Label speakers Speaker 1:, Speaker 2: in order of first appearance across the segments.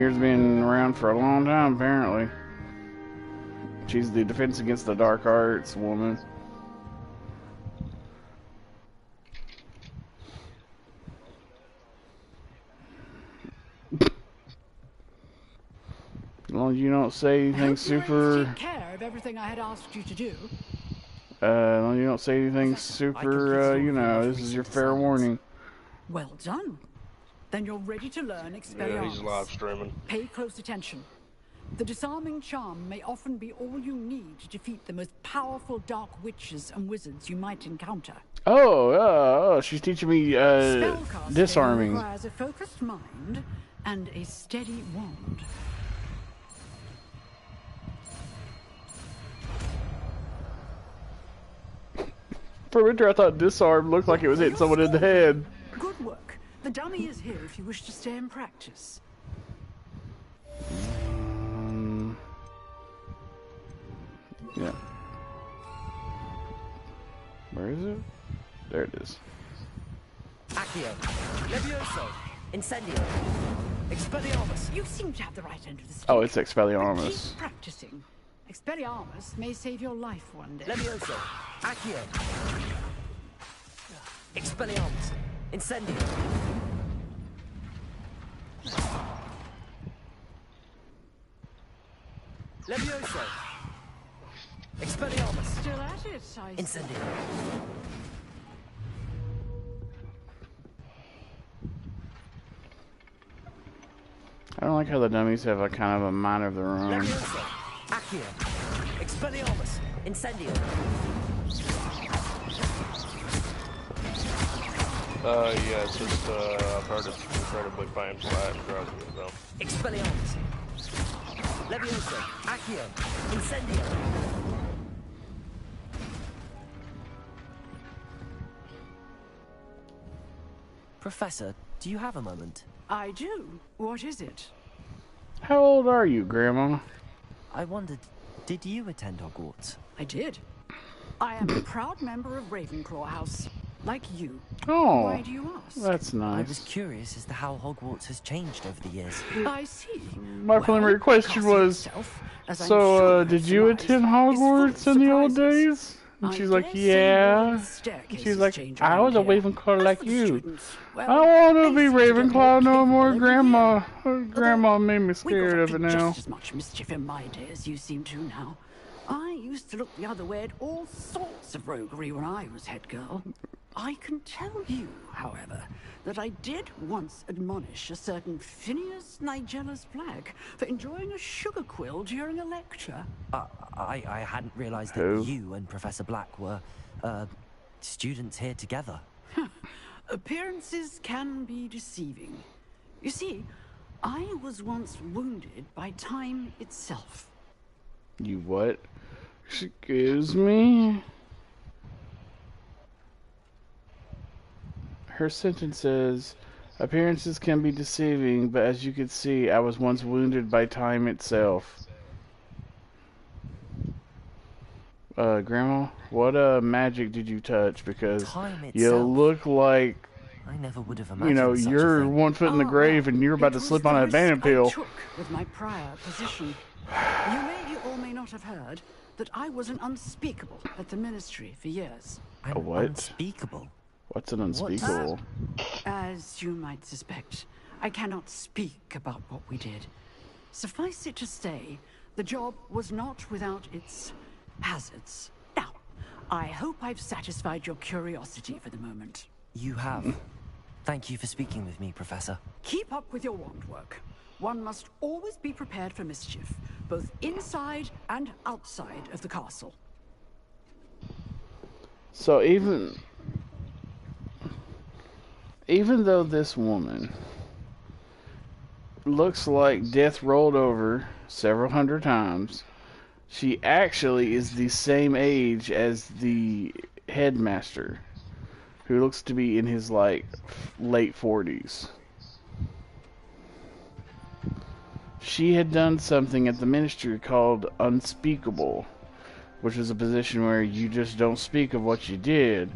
Speaker 1: Here's been around for a long time, apparently. She's the Defense Against the Dark Arts woman. As long as you don't say anything super...
Speaker 2: Take care of everything I had asked you to do.
Speaker 1: As long as you don't say anything super, you know, this is your fair warning.
Speaker 2: Well done. Then you're ready to learn Expelliarmus.
Speaker 3: Yeah, he's live streaming.
Speaker 2: Pay close attention. The disarming charm may often be all you need to defeat the most powerful dark witches and wizards you might encounter.
Speaker 1: Oh, she's teaching me disarming.
Speaker 2: Requires a focused mind and a steady wand.
Speaker 1: For a minute, I thought disarm looked like it was hitting someone in the head.
Speaker 2: Good work. The dummy is here if you wish to stay and practice.
Speaker 1: Yeah. Where is it? There it is.
Speaker 4: Accio, Levioso, Incendio, Expelliarmus.
Speaker 2: You seem to have the right end of the stick.
Speaker 1: Oh, it's Expelliarmus.
Speaker 2: Keep practicing. Expelliarmus may save your life one day.
Speaker 4: Levioso, Accio, Expelliarmus, Incendio. Levioso, Expelliarmus,
Speaker 2: Still at it, I see.
Speaker 4: Incendio.
Speaker 1: I don't like how the dummies have a kind of a mind of their own.
Speaker 4: Levioso, Accio, Expelliarmus, Incendio.
Speaker 3: Yeah, it's just, I've heard it's incredibly painful. I haven't tried it, though.
Speaker 4: Expelliarmus, Levioso, Accio, Incendio. Professor, do you have a moment?
Speaker 2: I do. What is it?
Speaker 1: How old are you, Grandma?
Speaker 4: I wondered, did you attend Hogwarts?
Speaker 2: I did. I am a proud member of Ravenclaw House, like you.
Speaker 1: Oh,
Speaker 2: Why do you ask?
Speaker 1: that's
Speaker 4: I was
Speaker 1: nice.
Speaker 4: curious as to how Hogwarts has changed over the years.
Speaker 2: I see.
Speaker 1: My preliminary
Speaker 2: the
Speaker 1: question
Speaker 2: castle
Speaker 1: was,
Speaker 2: itself, as I'm
Speaker 1: so,
Speaker 2: sure
Speaker 1: did
Speaker 2: you've
Speaker 1: you
Speaker 2: surmised,
Speaker 1: attend
Speaker 2: is full of
Speaker 1: Hogwarts in the old
Speaker 2: surprises.
Speaker 1: days? And
Speaker 2: I
Speaker 1: she's like,
Speaker 2: dare say more than
Speaker 1: yeah.
Speaker 2: the staircases
Speaker 1: She's like,
Speaker 2: change
Speaker 1: I
Speaker 2: around
Speaker 1: was a
Speaker 2: here.
Speaker 1: Ravenclaw
Speaker 2: As
Speaker 1: like
Speaker 2: for the
Speaker 1: you.
Speaker 2: students, well,
Speaker 1: I want to
Speaker 2: they
Speaker 1: be
Speaker 2: seem to get
Speaker 1: Ravenclaw no
Speaker 2: capable
Speaker 1: more,
Speaker 2: every
Speaker 1: Grandma.
Speaker 2: year.
Speaker 1: Grandma made me
Speaker 2: We
Speaker 1: scared
Speaker 2: got
Speaker 1: of
Speaker 2: up
Speaker 1: it
Speaker 2: to
Speaker 1: now.
Speaker 2: just as much mischief in my day as you seem to now. I used to look the other way at all sorts of roguery when I was head girl. I can tell you, however, that I did once admonish a certain Phineas Nigellus Black for enjoying a sugar quill during a lecture.
Speaker 4: I hadn't realized
Speaker 1: Who?
Speaker 4: that you and Professor Black were, students here together.
Speaker 2: Appearances can be deceiving. You see, I was once wounded by time itself.
Speaker 1: You what? Excuse me? Her sentence says, appearances can be deceiving, but as you can see, I was once wounded by time itself. Grandma, what magic did you touch? Because
Speaker 4: Time
Speaker 1: you
Speaker 4: itself.
Speaker 1: look like,
Speaker 4: I never would have imagined
Speaker 1: you know,
Speaker 4: such a
Speaker 1: you're
Speaker 4: thing.
Speaker 1: 1 foot in the
Speaker 2: Oh,
Speaker 1: grave and you're about
Speaker 2: it
Speaker 1: to
Speaker 2: was
Speaker 1: slip
Speaker 2: the
Speaker 1: on a
Speaker 2: risk
Speaker 1: banana
Speaker 2: I
Speaker 1: peel.
Speaker 2: took with my prior position. You may or may not have heard that I was an unspeakable at the ministry for years.
Speaker 4: An
Speaker 1: A what?
Speaker 4: Unspeakable.
Speaker 1: What's an unspeakable?
Speaker 2: As you might suspect, I cannot speak about what we did. Suffice it to say, the job was not without its hazards. Now, I hope I've satisfied your curiosity for the moment.
Speaker 4: You have. Thank you for speaking with me, Professor.
Speaker 2: Keep up with your wand work. One must always be prepared for mischief, both inside and outside of the castle.
Speaker 1: So even though this woman looks like death rolled over several hundred times, she actually is the same age as the headmaster, who looks to be in his like late 40s. She had done something at the ministry called unspeakable, which is a position where you just don't speak of what you did,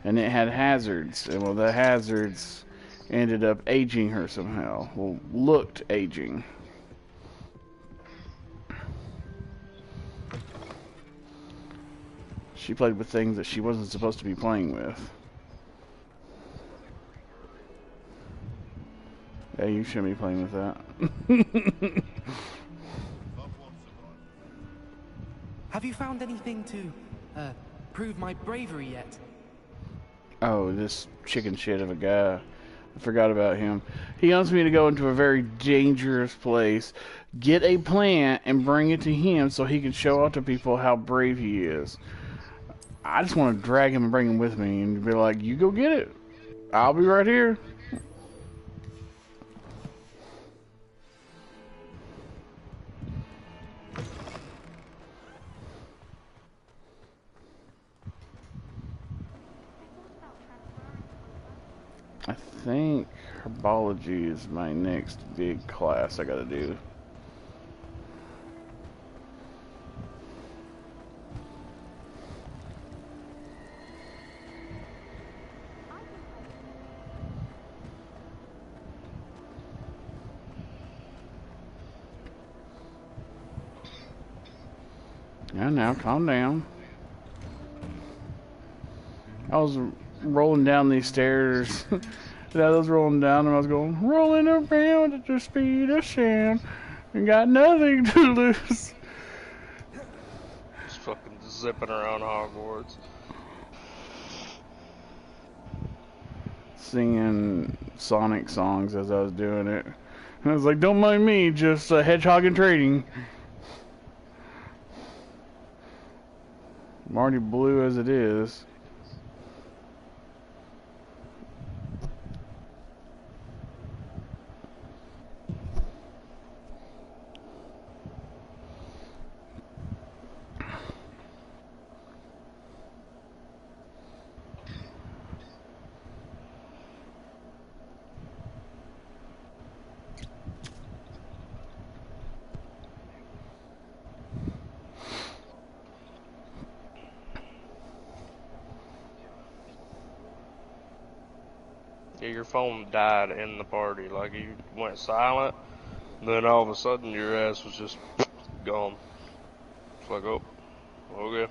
Speaker 1: and it had hazards, and well, the hazards ended up aging her somehow. Well, looked aging. She played with things that she wasn't supposed to be playing with. Yeah, you shouldn't be playing with that.
Speaker 5: Have you found anything to, prove my bravery yet?
Speaker 1: Oh, this chicken shit of a guy. I forgot about him. He wants me to go into a very dangerous place, get a plant, and bring it to him so he can show out to people how brave he is. I just want to drag him and bring him with me and be like, you go get it. I'll be right here. I think herbology is my next big class I gotta do. Yeah, now calm down. I was rolling down these stairs. And I was rolling down and I was going, rolling around at the speed of sound and got nothing to lose.
Speaker 3: Just fucking zipping around Hogwarts.
Speaker 1: Singing Sonic songs as I was doing it. And I was like, don't mind me, just hedgehog and trading. I'm already blue as it is.
Speaker 3: Yeah, your phone died in the party. Like, you went silent, then all of a sudden your ass was just gone. It's like, oh, okay.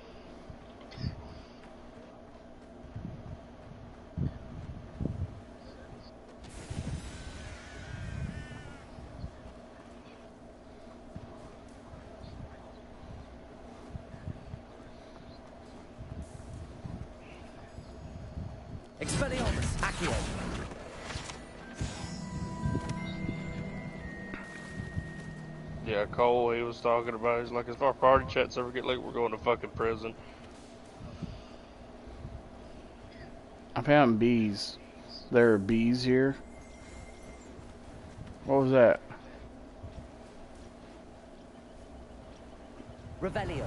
Speaker 4: Expelliarmus, Accio.
Speaker 3: Yeah, Cole, he was talking about, he's like, if our party chats ever get late, we're going to fucking prison.
Speaker 1: I found bees. There are bees here. What was that?
Speaker 4: Revelio.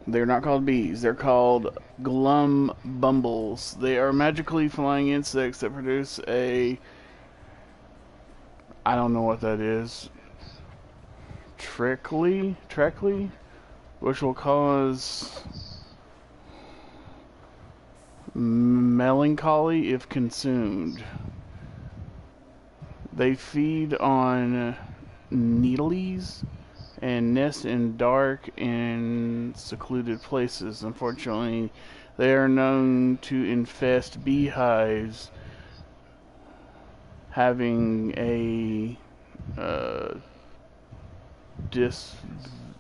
Speaker 1: They're not called bees. They're called glum bumbles. They are magically flying insects that produce a... I don't know what that is. Treacly, which will cause melancholy if consumed. They feed on needles and nest in dark and secluded places. Unfortunately, they are known to infest beehives, having a I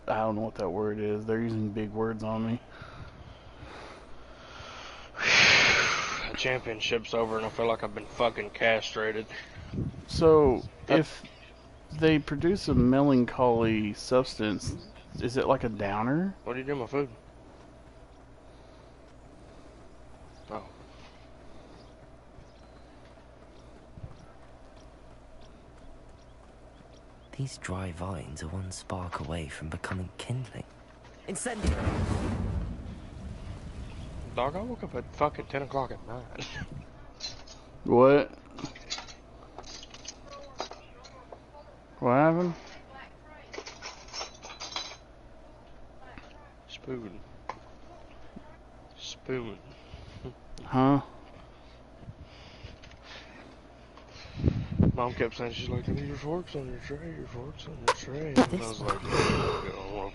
Speaker 1: don't know what that word is. They're using big words on me.
Speaker 3: The championship's over and I feel like I've been fucking castrated.
Speaker 1: So, if they produce a melancholy substance, is it like a downer?
Speaker 3: What do you do with my food? Oh.
Speaker 4: These dry vines are one spark away from becoming kindling. Incendio!
Speaker 3: Dog, I woke up at fucking 10 o'clock at night.
Speaker 1: What? What happened?
Speaker 3: Spoon. Spoon.
Speaker 1: Huh?
Speaker 3: Mom kept saying, she's like, your fork's on your tray, your fork's on your tray. And I was like, I don't want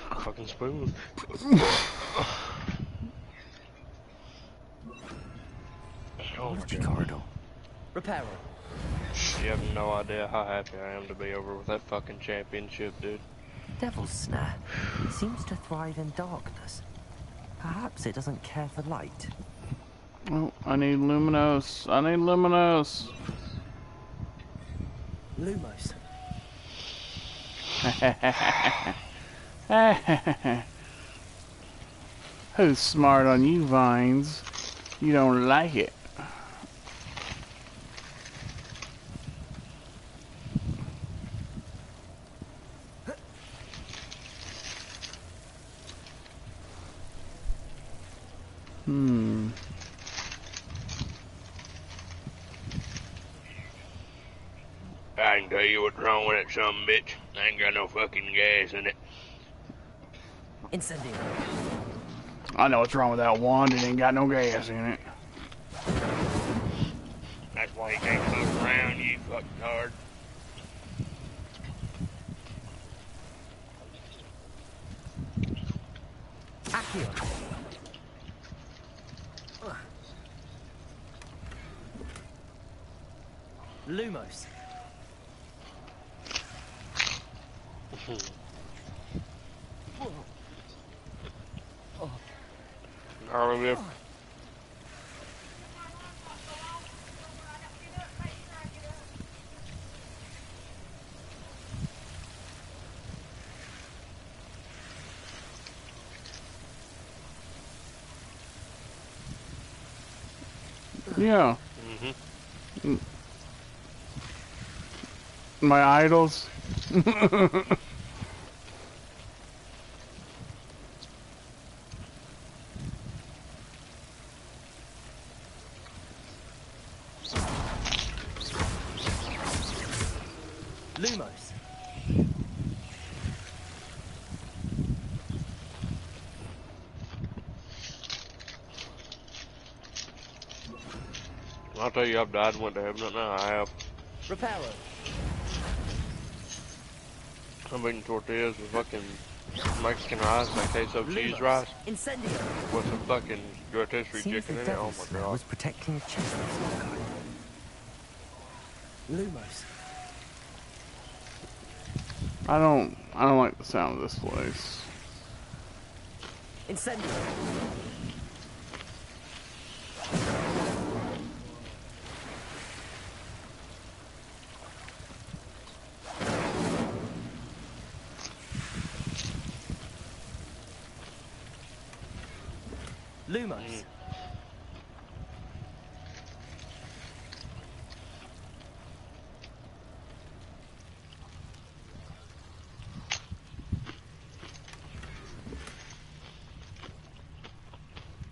Speaker 3: a fucking spoon. Oh my God.
Speaker 4: Corridor.
Speaker 5: Reparo.
Speaker 3: You have no idea how happy I am to be over with that fucking championship, dude.
Speaker 4: Devil's Snare seems to thrive in darkness. Perhaps it doesn't care for light.
Speaker 1: Oh, I need Luminos. I need Luminos.
Speaker 5: Lumos.
Speaker 1: Who's smart on you, Vines? You don't like it.
Speaker 3: I can tell you what's wrong with that some bitch. I ain't got no fucking gas in it.
Speaker 4: Incendio.
Speaker 1: I know what's wrong with that wand. It ain't got no gas in it.
Speaker 3: That's why you can't fuck around, you fucking hard.
Speaker 4: Accio. Lumos.
Speaker 3: Gnarly.
Speaker 1: Yeah. My idols.
Speaker 5: Lumos.
Speaker 3: I'll tell you, I've died and went to heaven. No, I have.
Speaker 5: Reparo.
Speaker 3: I'm eating tortillas with fucking Mexican rice, like queso cheese rice,
Speaker 5: Incendio.
Speaker 3: with some fucking rotisserie
Speaker 4: Seems
Speaker 3: chicken
Speaker 4: the
Speaker 3: in it. Oh
Speaker 4: Devil's
Speaker 3: my
Speaker 4: Snare
Speaker 3: God.
Speaker 4: was protecting a chest of some kind.
Speaker 5: Lumos.
Speaker 1: I don't like the sound of this place.
Speaker 5: Incendio. Lumos.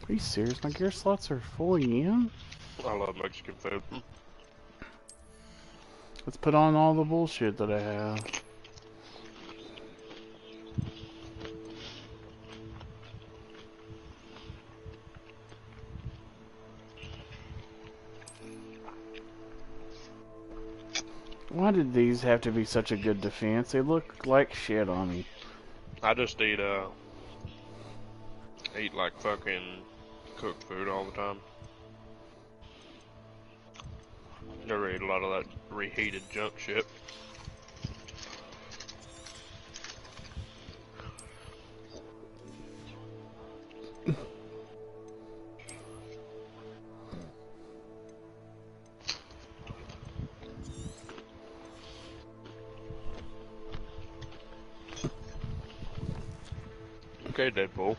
Speaker 1: Are you serious? My gear slots are fully in?
Speaker 3: I love Mexican food.
Speaker 1: Let's put on all the bullshit that I have. Why did these have to be such a good defense? They look like shit on me.
Speaker 3: I just eat like fucking cooked food all the time. Never eat a lot of that reheated junk shit. Okay, Deadpool.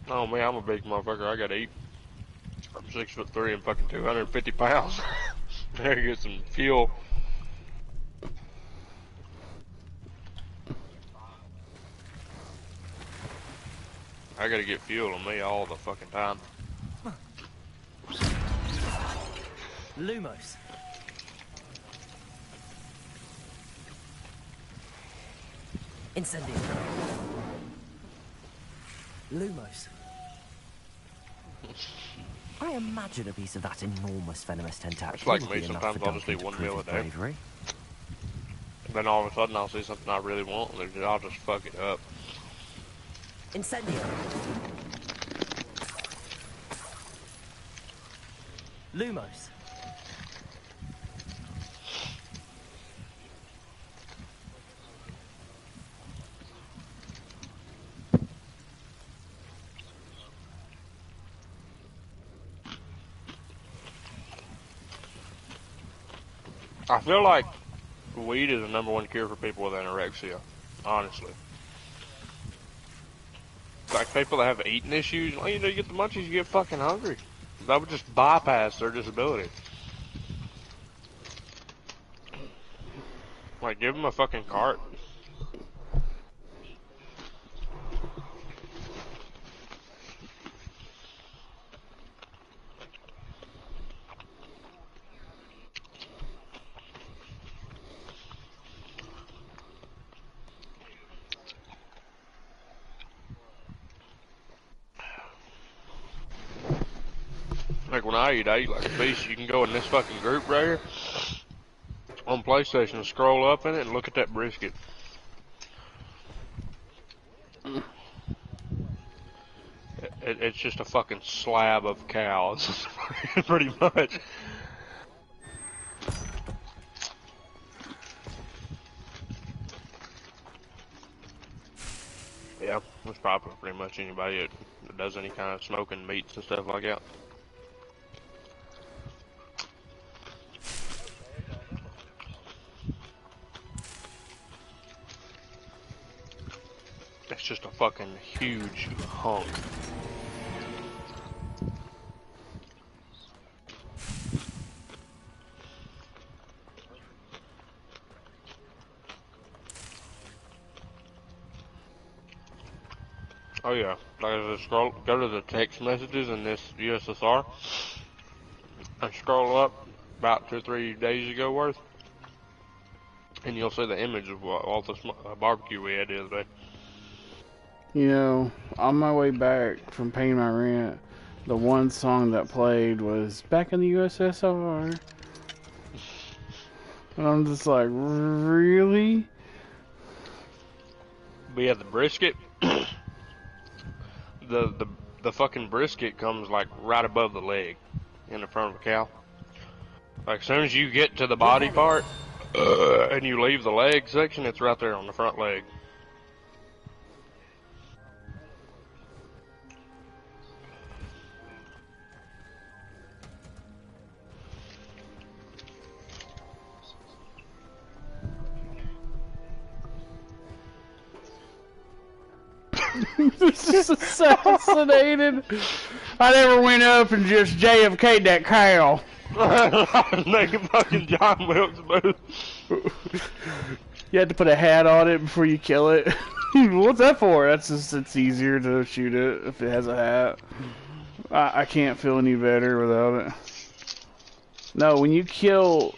Speaker 3: Oh man, I'm a big motherfucker. I gotta eat. I'm 6'3" and fucking 250 pounds. There, get some fuel. I gotta get fuel on me all the fucking time.
Speaker 4: Lumos. Incendio. Lumos. I imagine a piece of that enormous venomous tentacle.
Speaker 3: It's like
Speaker 4: would
Speaker 3: me,
Speaker 4: be enough
Speaker 3: sometimes
Speaker 4: for
Speaker 3: I'll just
Speaker 4: Duncan
Speaker 3: eat
Speaker 4: to
Speaker 3: 1 meal
Speaker 4: prove
Speaker 3: a
Speaker 4: his
Speaker 3: day.
Speaker 4: bravery.
Speaker 3: Then all of a sudden I'll see something I really want, and I'll just fuck it up.
Speaker 4: Incendio. Lumos.
Speaker 3: I feel like weed is the #1 cure for people with anorexia, honestly. Like people that have eating issues, well, you know, you get the munchies, you get fucking hungry. That would just bypass their disability. Like, give them a fucking cart. Like when I eat like a beast. You can go in this fucking group right here on PlayStation and scroll up in it and look at that brisket. It's just a fucking slab of cows, pretty much. Yeah, it's probably pretty much anybody that does any kind of smoking meats and stuff like that. It's just a fucking huge hunk. Oh yeah, like I just go to the text messages in this USSR and scroll up about 2 or 3 days ago worth, and you'll see the image of all the barbecue we had the other day.
Speaker 1: You know, on my way back from paying my rent, the one song that played was "Back in the USSR," and I'm just like, really?
Speaker 3: But yeah, the brisket, the fucking brisket comes like right above the leg in the front of the cow. Like as soon as you get to the body part and you leave the leg section, it's right there on the front leg.
Speaker 1: It's just assassinated. I never went up and just JFK'd that cow.
Speaker 3: Naked fucking John Wilkes Booth.
Speaker 1: You had to put a hat on it before you kill it. What's that for? That's just, it's easier to shoot it if it has a hat. I can't feel any better without it. No, when you kill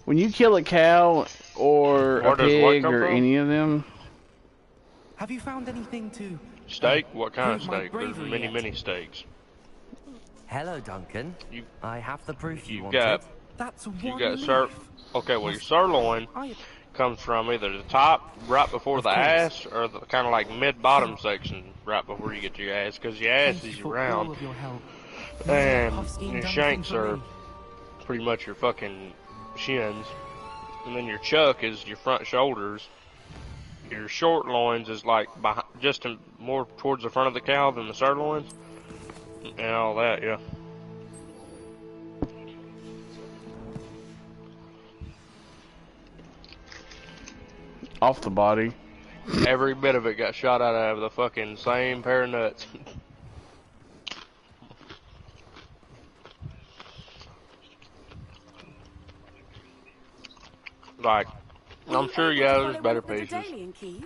Speaker 1: a cow or a pig or any of them.
Speaker 5: Have you found anything to...
Speaker 3: Steak? What kind of
Speaker 5: prove my
Speaker 3: steak? There's
Speaker 5: bravery yet?
Speaker 3: many steaks.
Speaker 4: Hello, Duncan. I have the proof you
Speaker 3: You've
Speaker 4: wanted.
Speaker 3: got,
Speaker 5: That's
Speaker 3: you
Speaker 5: one
Speaker 3: got
Speaker 5: leaf.
Speaker 3: Okay, well your sirloin comes from either the top right before the ass or the kind of like mid-bottom section right before you get to your ass, because your ass is round and your shanks are pretty much your fucking shins, and then your chuck is your front shoulders. Your short loins is like behind, just more towards the front of the cow than the sirloins and all that, yeah.
Speaker 1: Off the body.
Speaker 3: Every bit of it got shot out of the fucking same pair of nuts. Like, I'm sure, yeah, there's better pieces,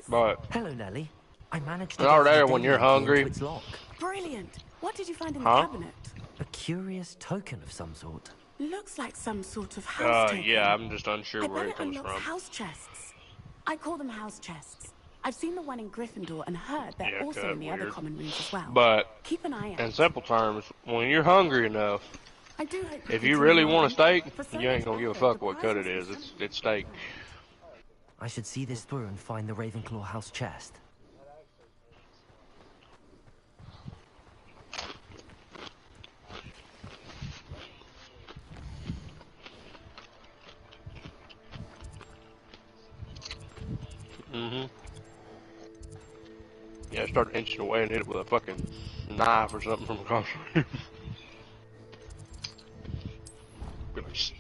Speaker 3: but
Speaker 4: Hello, Nellie. I managed to
Speaker 3: they
Speaker 4: get
Speaker 3: are
Speaker 4: the
Speaker 3: there when you're
Speaker 4: Daily key into
Speaker 3: hungry.
Speaker 4: its lock.
Speaker 2: Brilliant. What did you find in the
Speaker 3: Huh?
Speaker 2: cabinet?
Speaker 4: A curious token of some sort.
Speaker 2: Looks like some sort of house token.
Speaker 3: Yeah, I'm just unsure
Speaker 2: I
Speaker 3: where
Speaker 2: bet
Speaker 3: it
Speaker 2: it
Speaker 3: comes
Speaker 2: unlocks
Speaker 3: from.
Speaker 2: house chests. I call them house chests. I've seen the one in Gryffindor and heard they're
Speaker 3: Yeah,
Speaker 2: also
Speaker 3: cut,
Speaker 2: in the other
Speaker 3: weird.
Speaker 2: common rooms as well.
Speaker 3: But,
Speaker 2: Keep an eye
Speaker 3: in
Speaker 2: out.
Speaker 3: simple terms, when you're hungry enough,
Speaker 2: I do hope
Speaker 3: if
Speaker 2: you
Speaker 3: you
Speaker 2: two
Speaker 3: really
Speaker 2: are
Speaker 3: want a steak,
Speaker 2: for so
Speaker 3: you ain't
Speaker 2: much
Speaker 3: gonna give a
Speaker 2: effort,
Speaker 3: fuck
Speaker 2: the
Speaker 3: what cut it
Speaker 2: prize
Speaker 3: is.
Speaker 2: must
Speaker 3: It's steak.
Speaker 4: I should see this through and find the Ravenclaw house chest.
Speaker 3: Mm-hmm. Yeah, start inching away and hit it with a fucking knife or something from across the room. Be like, "Shh."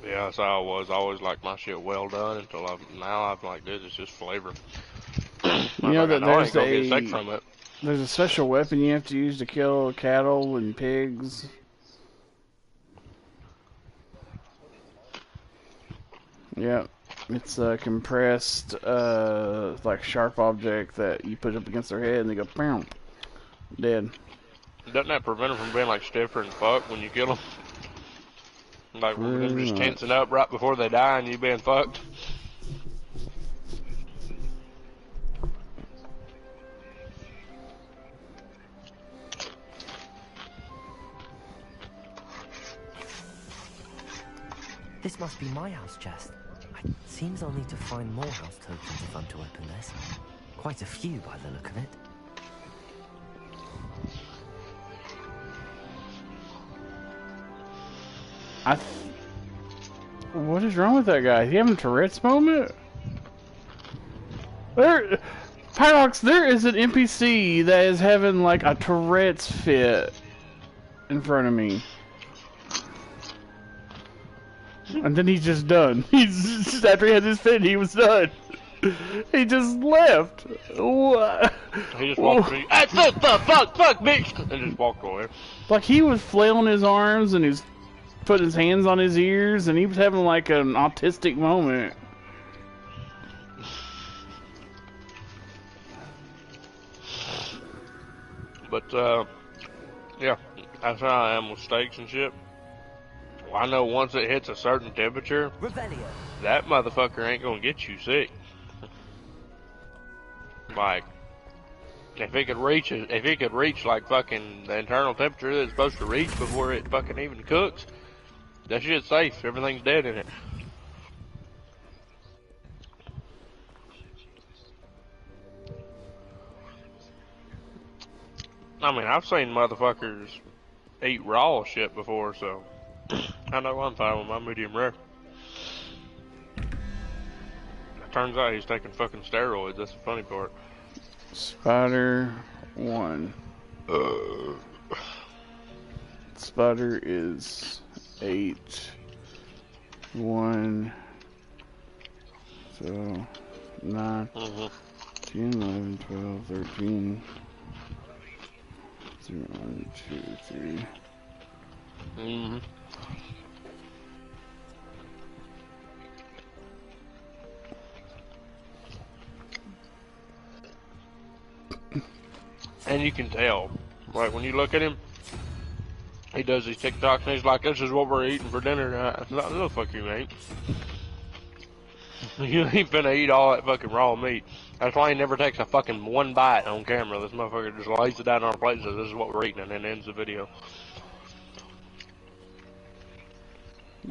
Speaker 3: Yeah, that's how I was. I always like my shit well done until I'm like, dude, it's just flavor.
Speaker 1: You know
Speaker 3: Like, I
Speaker 1: that
Speaker 3: know I ain't gonna get sick from it.
Speaker 1: there's a special weapon you have to use to kill cattle and pigs. Yep. It's a compressed, like sharp object that you put up against their head and they go, bam, dead.
Speaker 3: Doesn't that prevent them from being like stiffer and fucked when you kill them? Like them
Speaker 1: Pretty
Speaker 3: just
Speaker 1: much.
Speaker 3: tensing up right before they die and you being fucked?
Speaker 4: This must be my house chest. It seems I'll need to find more house tokens if I'm to open this. Quite a few by the look of it.
Speaker 1: What is wrong with that guy? Is he having a Tourette's moment? Pyrox, there is an NPC that is having like a Tourette's fit in front of me. And then he's just done. He's just, after he had his fit, he was done. He just left. What?
Speaker 3: He just walked through. Hey, fuck, bitch! And just walked away.
Speaker 1: Like he was flailing his arms and he was putting his hands on his ears and he was having like an autistic moment.
Speaker 3: But, yeah, that's how I am with steaks and shit. Well, I know once it hits a certain temperature,
Speaker 4: Revelio.
Speaker 3: that motherfucker ain't gonna get you sick. Like, if it could reach like fucking the internal temperature that it's supposed to reach before it fucking even cooks, that shit's safe. Everything's dead in it. I mean, I've seen motherfuckers eat raw shit before, so I know I'm fine with my medium rare. It turns out he's taking fucking steroids. That's the funny part.
Speaker 1: Spider 1. Spider is 8. 1. So 9, 10, 11, 12, 13. 0, 1, 2, 3.
Speaker 3: Mm-hmm. And you can tell, like when you look at him, he does these TikToks and he's like, "This is what we're eating for dinner tonight." No, no, fuck you, ain't. You ain't finna eat all that fucking raw meat. That's why he never takes a fucking one bite on camera. This motherfucker just lays it down on a plate and says, "This is what we're eating," and then ends the video.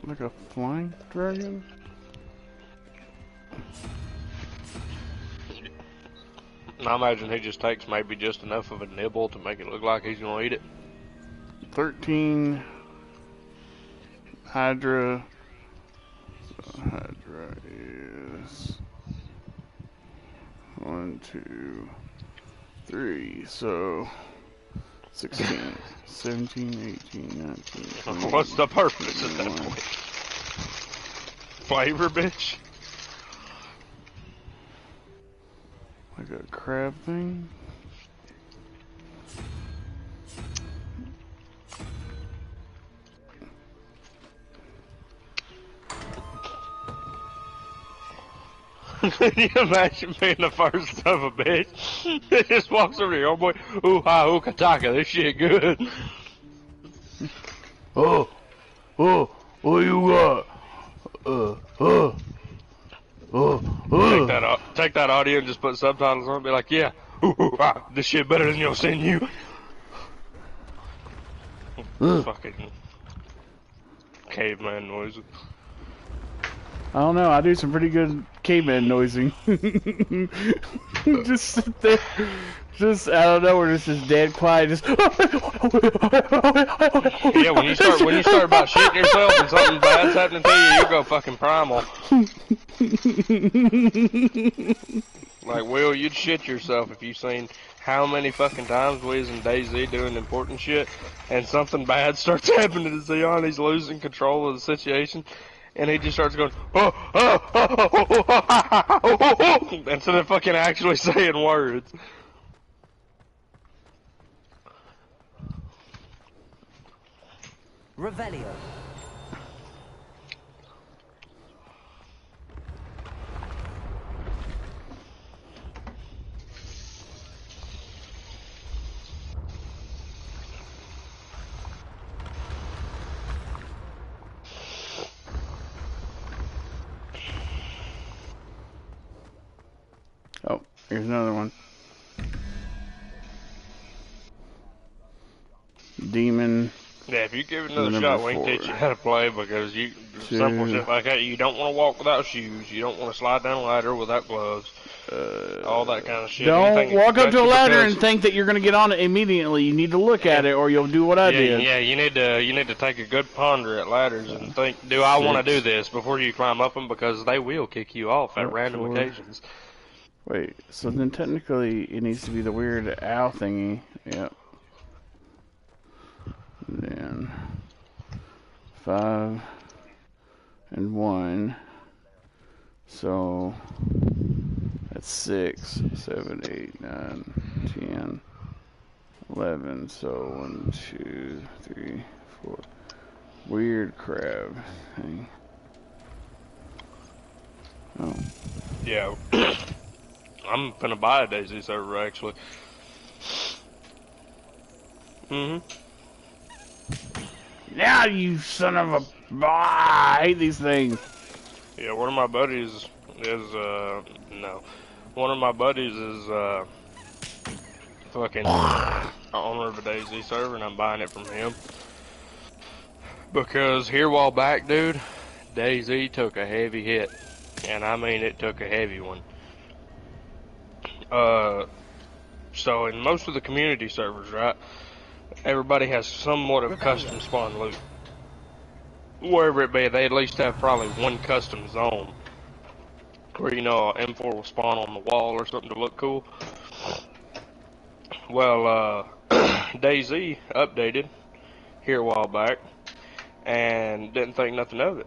Speaker 1: Like a flying dragon?
Speaker 3: I imagine he just takes maybe just enough of a nibble to make it look like he's gonna eat it.
Speaker 1: 13. Hydra. So Hydra is 1, 2, 3. So 16, 17, 18, 19, 20.
Speaker 3: What's the purpose at that point? Flavor, bitch?
Speaker 1: Like a crab thing?
Speaker 3: Can you imagine being the first son of a bitch? It just walks over to your boy, ooh ha ooh kataka, this shit good.
Speaker 1: Oh, what you got?
Speaker 3: Take that audio and just put subtitles on and be like, yeah, ooh ha, this shit better than you'll send you. Fucking caveman noises.
Speaker 1: I don't know, I do some pretty good caveman noising. Just sit there, just, I don't know, we're just dead quiet, just...
Speaker 3: Yeah, when you start about shitting yourself and something bad's happening to you, you go fucking primal. Like, Will, you'd shit yourself if you seen how many fucking times we was in DayZ doing important shit, and something bad starts happening to Zeon, he's losing control of the situation, and he just starts going, instead of fucking actually saying words.
Speaker 4: Revelio.
Speaker 1: Oh, here's another one. Demon.
Speaker 3: Yeah, if you give it another
Speaker 1: Number
Speaker 3: shot, we can
Speaker 1: 4.
Speaker 3: teach you how to play, because you
Speaker 1: 2.
Speaker 3: simple shit like that. You don't want to walk without shoes. You don't want to slide down a ladder without gloves. All that kind of shit.
Speaker 1: Don't walk up to a ladder and think that you're going to get on it immediately. You need to look at it, or you'll do what I did.
Speaker 3: Yeah, you need to take a good ponder at ladders and think, do I want to do this before you climb up them, because they will kick you off at random occasions.
Speaker 1: Wait, so then technically it needs to be the weird owl thingy. Yep. Then 5 and 1. So that's 6, 7, 8, 9, 10, 11. So 1, 2, 3, 4. Weird crab thing. Oh.
Speaker 3: Yeah. I'm gonna buy a DayZ server, actually.
Speaker 1: Now you son of a... I hate these things.
Speaker 3: Yeah, one of my buddies is, one of my buddies is, fucking owner of a DayZ server, and I'm buying it from him. Because here a while back, dude, DayZ took a heavy hit. And I mean, it took a heavy one. So in most of the community servers, right, everybody has somewhat of custom spawn loot. Wherever it be, they at least have probably one custom zone. Where, you know, an M4 will spawn on the wall or something to look cool. Well, DayZ updated here a while back, and didn't think nothing of it.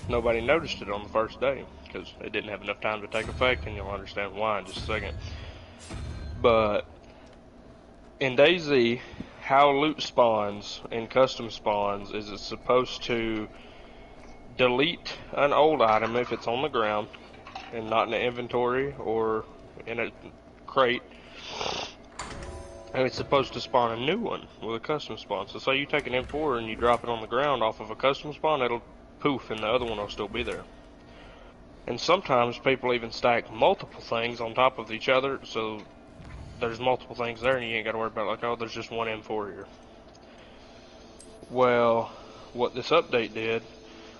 Speaker 3: Nobody noticed it on the first day, because it didn't have enough time to take effect, and you'll understand why in just a second. But in DayZ, how loot spawns in custom spawns is it's supposed to delete an old item if it's on the ground and not in the inventory or in a crate, and it's supposed to spawn a new one with a custom spawn. So say you take an M4 and you drop it on the ground off of a custom spawn, it'll poof and the other one will still be there. And sometimes people even stack multiple things on top of each other, so there's multiple things there and you ain't gotta worry about, like, oh, there's just one M4 here. Well, what this update did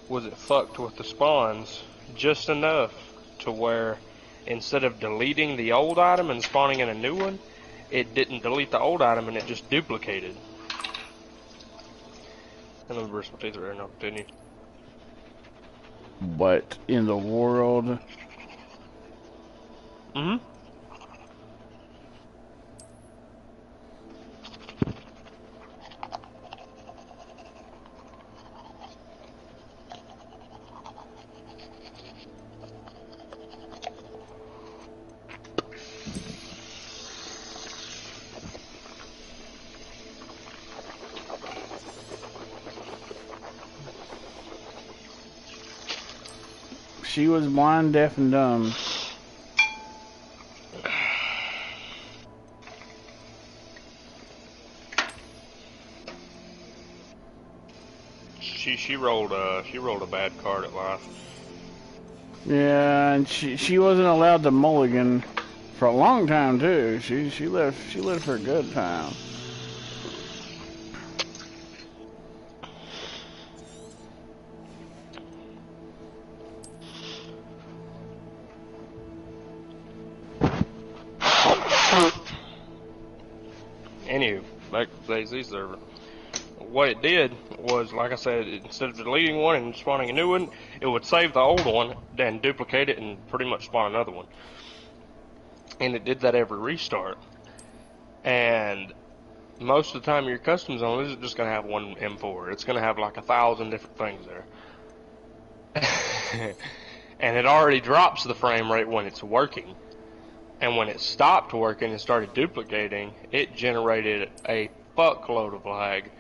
Speaker 3: was it fucked with the spawns just enough to where instead of deleting the old item and spawning in a new one, it didn't delete the old item and it just duplicated. And then brush my teeth right now, continue.
Speaker 1: What in the world?
Speaker 3: Mm-hmm.
Speaker 1: She was blind, deaf, and dumb.
Speaker 3: she rolled a bad card at life.
Speaker 1: Yeah, and she wasn't allowed to mulligan for a long time too. She lived for a good time.
Speaker 3: Anywho, back to the DayZ server. What it did was, like I said, instead of deleting one and spawning a new one, it would save the old one, then duplicate it, and pretty much spawn another one. And it did that every restart. And most of the time, your custom zone isn't just going to have one M4. It's going to have like 1,000 different things there. And it already drops the frame rate when it's working. And when it stopped working and started duplicating, it generated a fuckload of lag.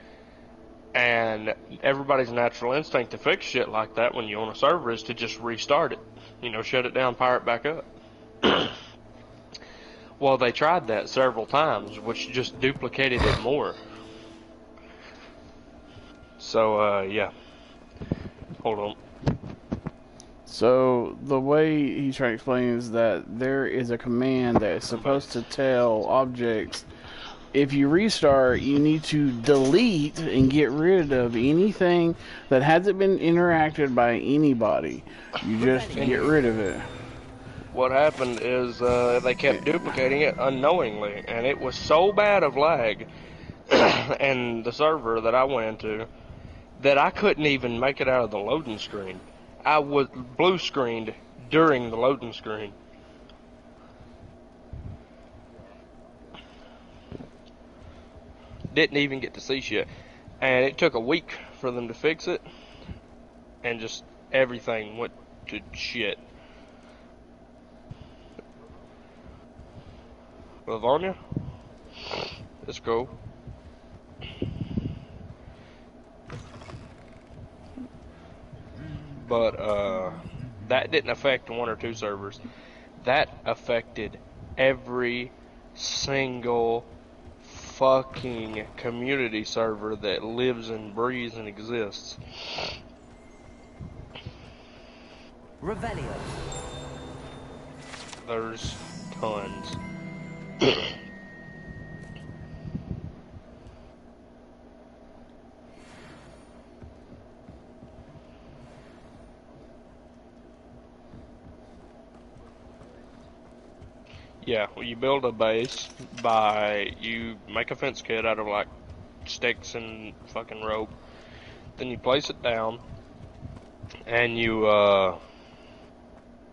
Speaker 3: And everybody's natural instinct to fix shit like that when you own a server is to just restart it. You know, shut it down, power it back up. Well, they tried that several times, which just duplicated it more. So, yeah. Hold on.
Speaker 1: So the way he's trying to explain is that there is a command that is supposed to tell objects, if you restart, you need to delete and get rid of anything that hasn't been interacted by anybody. You just get rid of it.
Speaker 3: What happened is they kept duplicating it unknowingly, and it was so bad of lag and the server that I went into that I couldn't even make it out of the loading screen. I was blue screened during the loading screen. Didn't even get to see shit. And it took a week for them to fix it, and just everything went to shit. Livonia? Let's go. But, that didn't affect one or two servers. That affected every single fucking community server that lives and breathes and exists.
Speaker 4: Revelio.
Speaker 3: There's tons. Yeah, well, you build a base you make a fence kit out of like sticks and fucking rope. Then you place it down, and you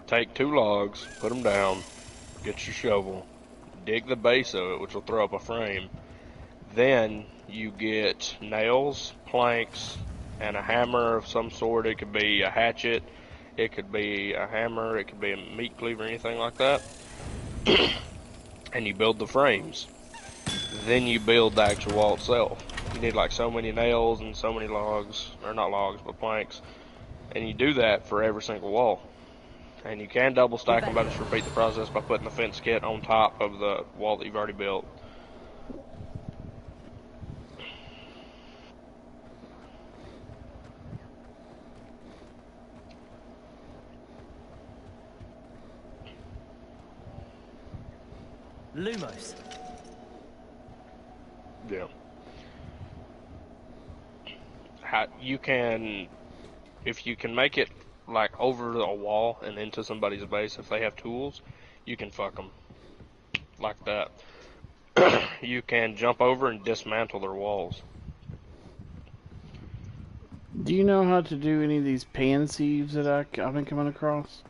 Speaker 3: take 2 logs, put them down, get your shovel, dig the base of it, which will throw up a frame. Then you get nails, planks, and a hammer of some sort. It could be a hatchet, it could be a hammer, it could be a meat cleaver, anything like that. And you build the frames. Then you build the actual wall itself. You need like so many nails and so many logs, or not logs, but planks. And you do that for every single wall. And you can double stack them, but just repeat the process by putting the fence kit on top of the wall that you've already built.
Speaker 4: Lumos.
Speaker 3: Yeah. You can, if you can make it like over a wall and into somebody's base, if they have tools, you can fuck them like that. You can jump over and dismantle their walls.
Speaker 1: Do you know how to do any of these pan sieves that I've been coming across?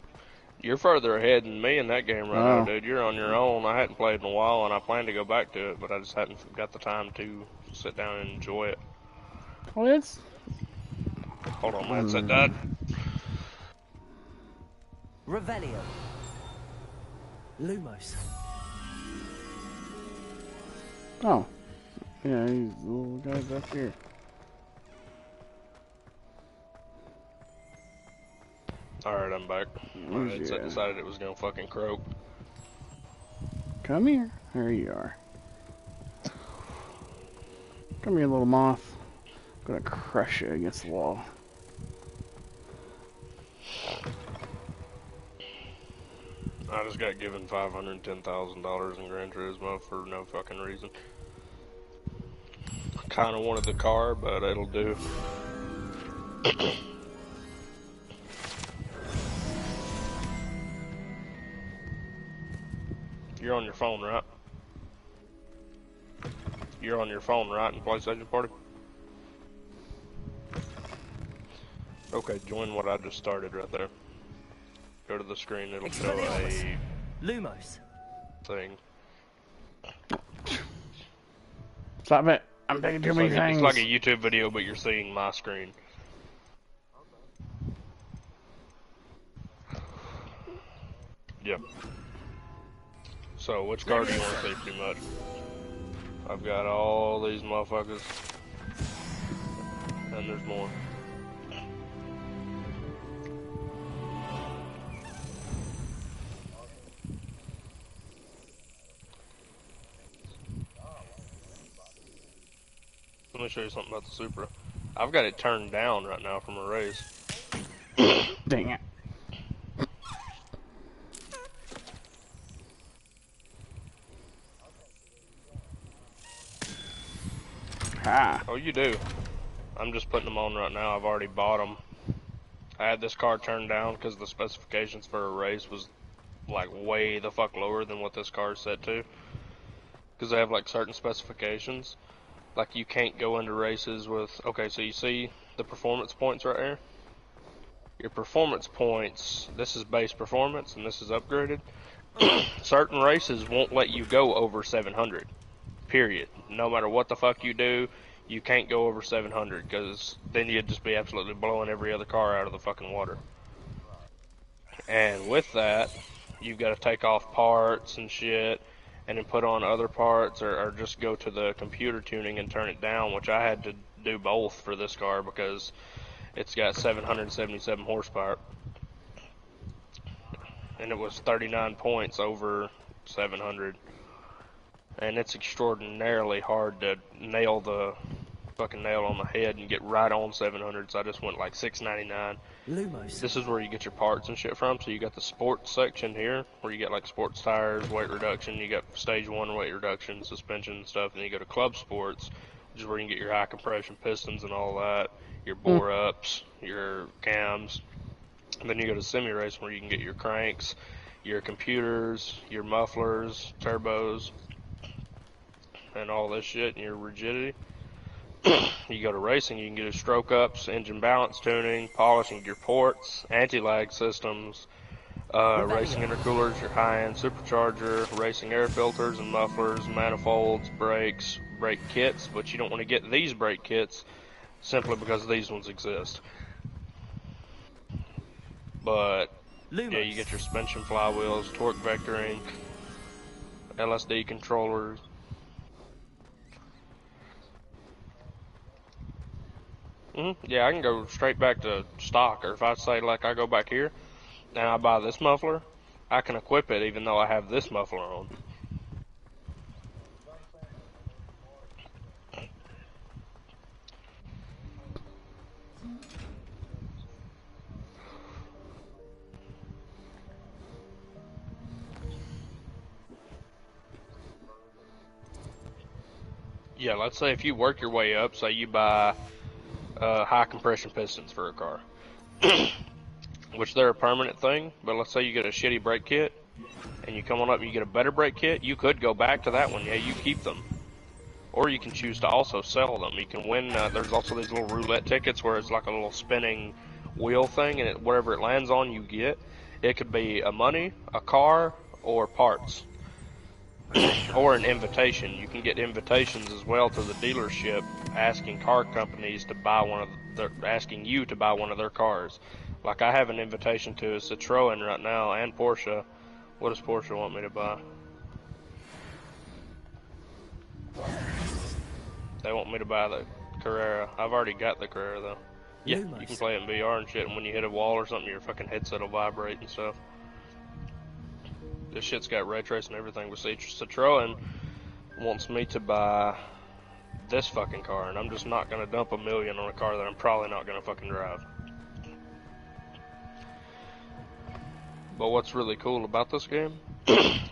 Speaker 3: You're further ahead than me in that game right now, dude. You're on your own. I hadn't played in a while, and I plan to go back to it, but I just hadn't got the time to sit down and enjoy it.
Speaker 1: Well, it's...
Speaker 3: Hold on, my headset died.
Speaker 4: Revelio. Lumos.
Speaker 1: Oh. Yeah, he's the little guy's up here.
Speaker 3: Alright, I'm back. My headset decided it was gonna fucking croak.
Speaker 1: Come here. There you are. Come here, little moth. gonna crush it against the wall.
Speaker 3: I just got given $510,000 in Gran Turismo for no fucking reason. I kinda wanted the car, but it'll do. You're on your phone, right? You're on your phone, right, in PlayStation Party? Okay, join what I just started right there. Go to the screen, it'll show a
Speaker 4: Lumos.
Speaker 3: thing.
Speaker 1: Stop it. I'm taking too many things.
Speaker 3: It's like a YouTube video, but you're seeing my screen. Yep. So, which car do you want to see, pretty much? I've got all these motherfuckers. And there's more. Let me show you something about the Supra. I've got it turned down right now from a race.
Speaker 1: Dang it. Ah.
Speaker 3: Oh, you do. I'm just putting them on right now. I've already bought them. I had this car turned down because the specifications for a race was like way the fuck lower than what this car is set to. Because they have like certain specifications. Like you can't go into races with, okay, so you see the performance points right here? Your performance points, this is base performance and this is upgraded. Certain races won't let you go over 700. Period. No matter what the fuck you do, you can't go over 700 because then you'd just be absolutely blowing every other car out of the fucking water. And with that, you've got to take off parts and shit and then put on other parts or just go to the computer tuning and turn it down, which I had to do both for this car because it's got 777 horsepower. And it was 39 points over 700. And it's extraordinarily hard to nail the fucking nail on the head and get right on 700, so I just went like 699.
Speaker 4: Lumos.
Speaker 3: This is where you get your parts and shit from. So you got the sports section here, where you get like sports tires, weight reduction. You got stage 1 weight reduction, suspension and stuff. And then you go to club sports, which is where you can get your high compression pistons and all that, your bore ups, your cams. And then you go to semi race, where you can get your cranks, your computers, your mufflers, turbos, and all this shit, and your rigidity. You go to racing, you can get your stroke ups, engine balance tuning, polishing your ports, anti-lag systems, racing intercoolers, your high-end supercharger, racing air filters and mufflers, manifolds, brakes, brake kits, but you don't want to get these brake kits simply because these ones exist. But yeah, you get your suspension flywheels, torque vectoring, LSD controllers. Yeah, I can go straight back to stock, or if I say like I go back here and I buy this muffler, I can equip it even though I have this muffler on. Yeah, let's say if you work your way up, say you buy high compression pistons for a car, which they're a permanent thing, but let's say you get a shitty brake kit, and you come on up and you get a better brake kit, you could go back to that one, yeah, you keep them. Or you can choose to also sell them. You can win, there's also these little roulette tickets where it's like a little spinning wheel thing, and whatever it lands on, you get. It could be a money, a car, or parts. Or an invitation. You can get invitations as well to the dealership asking car companies to buy asking you to buy one of their cars. Like I have an invitation to a Citroen right now and Porsche. What does Porsche want me to buy? They want me to buy the Carrera. I've already got the Carrera though. Yeah, you can play it in VR and shit, and when you hit a wall or something, your fucking headset will vibrate and stuff. This shit's got ray tracing and everything. But see, Citroen wants me to buy this fucking car, and I'm just not gonna dump $1 million on a car that I'm probably not gonna fucking drive. But what's really cool about this game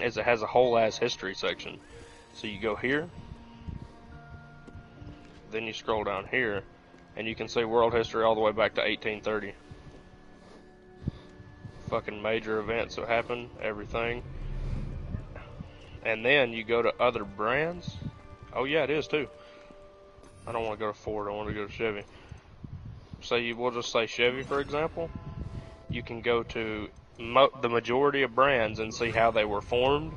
Speaker 3: is it has a whole ass history section. So you go here, then you scroll down here, and you can see world history all the way back to 1830. Fucking major events that happened, everything. And then you go to other brands. Oh yeah, it is too. I don't want to go to Ford, I want to go to Chevy. We'll just say Chevy for example. You can go to the majority of brands and see how they were formed,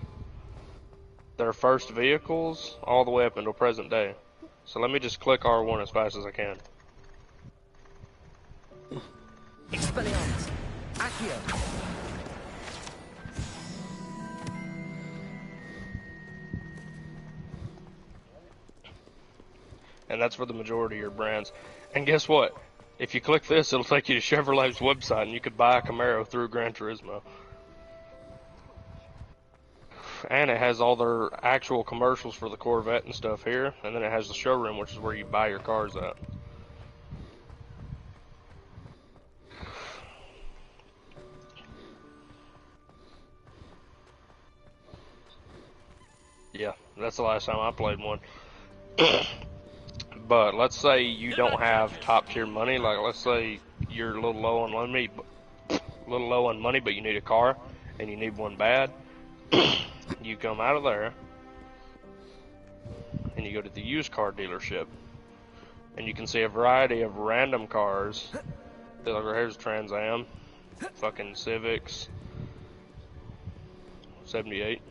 Speaker 3: their first vehicles, all the way up until present day. So let me just click R1 as fast as I can.
Speaker 4: Expelliarmus! Accio!
Speaker 3: And that's for the majority of your brands. And guess what? If you click this, it'll take you to Chevrolet's website and you could buy a Camaro through Gran Turismo. And it has all their actual commercials for the Corvette and stuff here. And then it has the showroom, which is where you buy your cars at. Yeah, that's the last time I played one. But let's say you don't have top tier money. Like let's say you're a little low on money, but you need a car and you need one bad. You come out of there and you go to the used car dealership, and you can see a variety of random cars. Like here's Trans Am, fucking Civics, 78.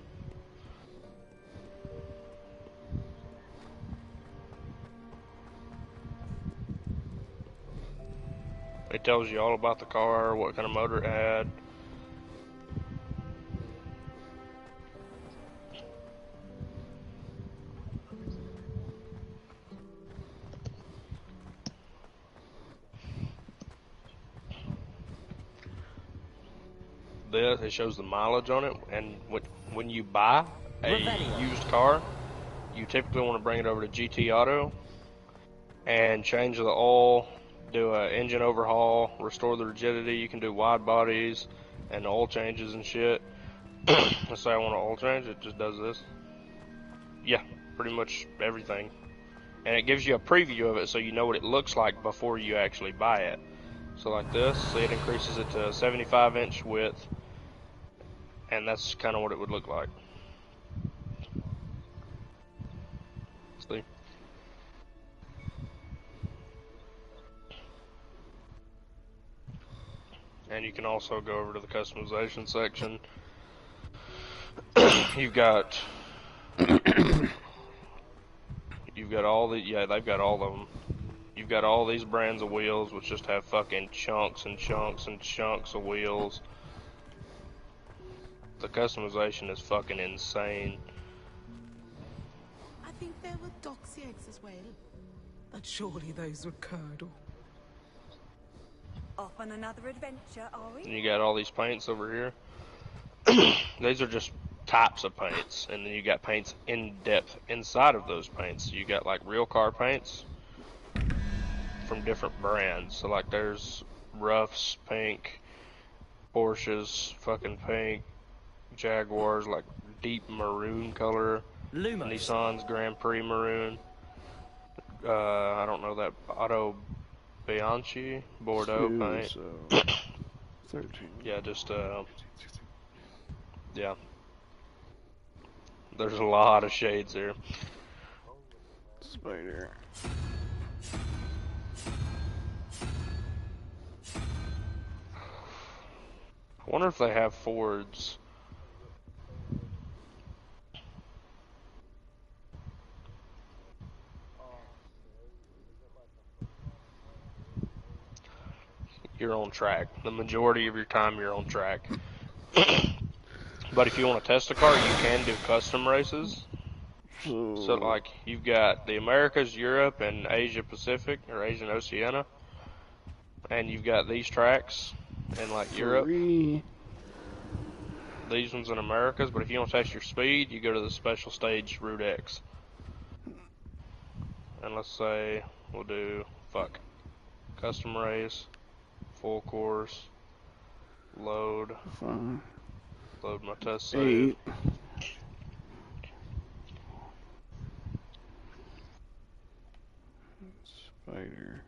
Speaker 3: It tells you all about the car, what kind of motor it had. It shows the mileage on it, and when you buy a used car, you typically want to bring it over to GT Auto and change the oil, do an engine overhaul, restore the rigidity. You can do wide bodies and oil changes and shit. Let's say I want an oil change, it just does this. Yeah, pretty much everything. And it gives you a preview of it so you know what it looks like before you actually buy it. So like this, see, it increases it to 75-inch width, and that's kind of what it would look like. See? And you can also go over to the customization section. You've got all the, yeah, they've got all of them. You've got all these brands of wheels, which just have fucking chunks and chunks and chunks of wheels. The customization is fucking insane.
Speaker 6: I think there were Doxy eggs as well. But surely those were curdle.
Speaker 7: Off on another adventure, are we?
Speaker 3: And you got all these paints over here. These are just types of paints, and then you got paints in depth inside of those paints. You got like real car paints from different brands. So like there's Ruff's pink, Porsche's fucking pink, Jaguar's like deep maroon color,
Speaker 4: Lumos.
Speaker 3: Nissan's Grand Prix maroon. I don't know that Auto Bianchi Bordeaux paint.
Speaker 1: So 13.
Speaker 3: Yeah, just yeah. There's a lot of shades here.
Speaker 1: Spider.
Speaker 3: I wonder if they have Fords. You're on track. The majority of your time you're on track. But if you want to test a car, you can do custom races. So like you've got the Americas, Europe, and Asia Pacific, or Asian Oceania. And you've got these tracks in like Europe. These ones in Americas, but if you want to test your speed, you go to the special stage Route X. And let's say we'll do, custom race, full course, load,
Speaker 1: Fine.
Speaker 3: load my test save.
Speaker 1: 8. Spider.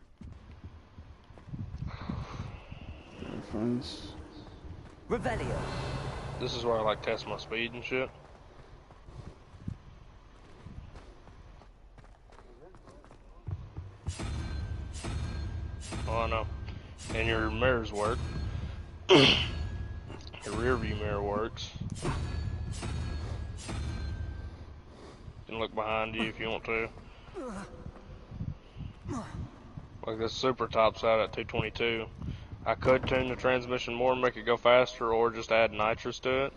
Speaker 1: Reference.
Speaker 4: Revelio.
Speaker 3: This is where I like test my speed and shit. Oh, I know. And your mirrors work. Your rear view mirror works. You can look behind you if you want to. Like this super tops out at 222. I could tune the transmission more and make it go faster, or just add nitrous to it.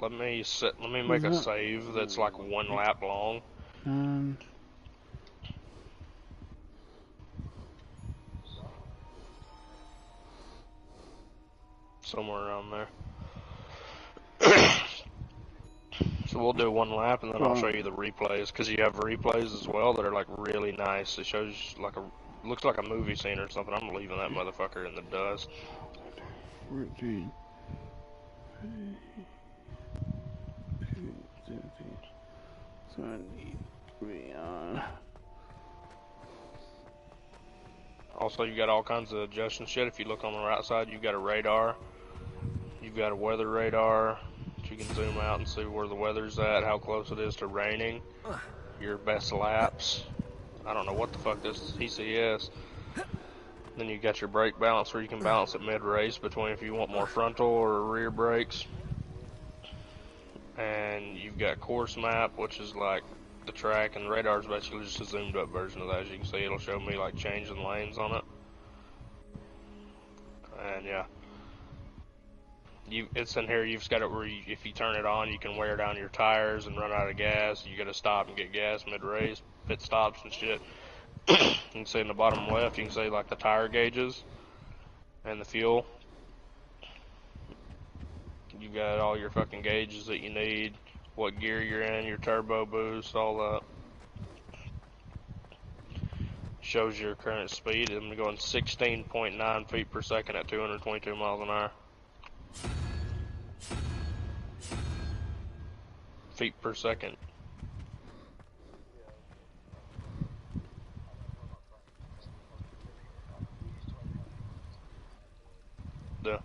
Speaker 3: Let me make a save that's like 1 lap long. Somewhere around there. So we'll do 1 lap and then I'll show you the replays, because you have replays as well that are like really nice. It shows like looks like a movie scene or something. I'm leaving that motherfucker in the dust.
Speaker 1: 14. So I need to be on.
Speaker 3: Also, you got all kinds of adjusting shit. If you look on the right side, you've got a radar. You've got a weather radar. You can zoom out and see where the weather's at, how close it is to raining, your best laps. I don't know what the fuck this is, PCS. Then you got your brake balance, where you can balance it mid-race between if you want more frontal or rear brakes. And you've got course map, which is like the track, and the radar is basically just a zoomed up version of that. As you can see, it'll show me like changing lanes on it. And yeah. It's in here, you've just got it where if you turn it on, you can wear down your tires and run out of gas. You gotta stop and get gas mid-race, pit stops and shit. You can see in the bottom left, you can see like the tire gauges and the fuel. You got all your fucking gauges that you need, what gear you're in, your turbo boost, all that. Shows your current speed. I'm going 16.9 feet per second at 222 miles an hour. Feet per second. Yeah.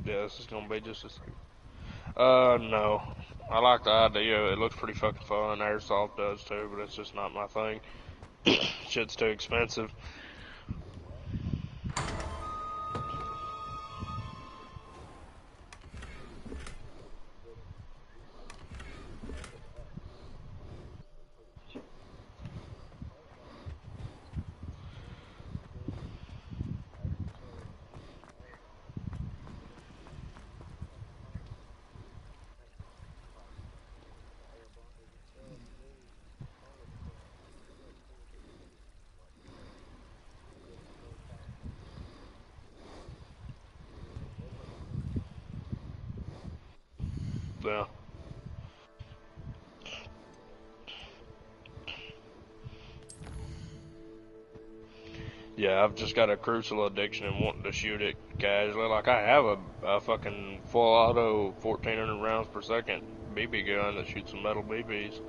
Speaker 3: Yeah, this is gonna be just a second. No. I like the idea. It looks pretty fucking fun. Airsoft does too, but it's just not my thing. Shit's too expensive. Yeah. Yeah, I've just got a crucial addiction and wanting to shoot it casually. Like, I have a fucking full auto 1400 rounds per second BB gun that shoots some metal BBs.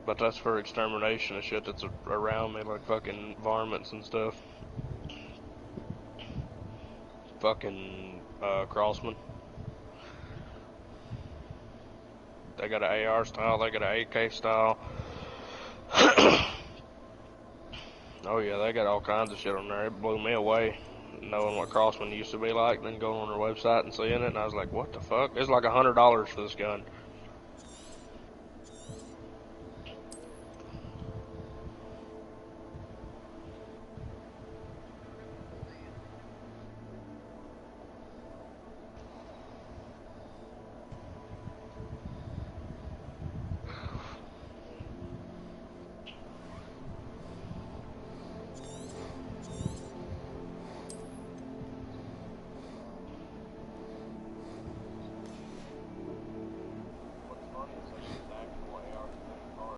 Speaker 3: But that's for extermination of shit that's around me, like fucking varmints and stuff. Fucking, Crossman. They got an AR style, they got an AK style. Oh yeah, they got all kinds of shit on there. It blew me away, knowing what Crossman used to be like, then going on their website and seeing it, and I was like, what the fuck? It's like $100 for this gun.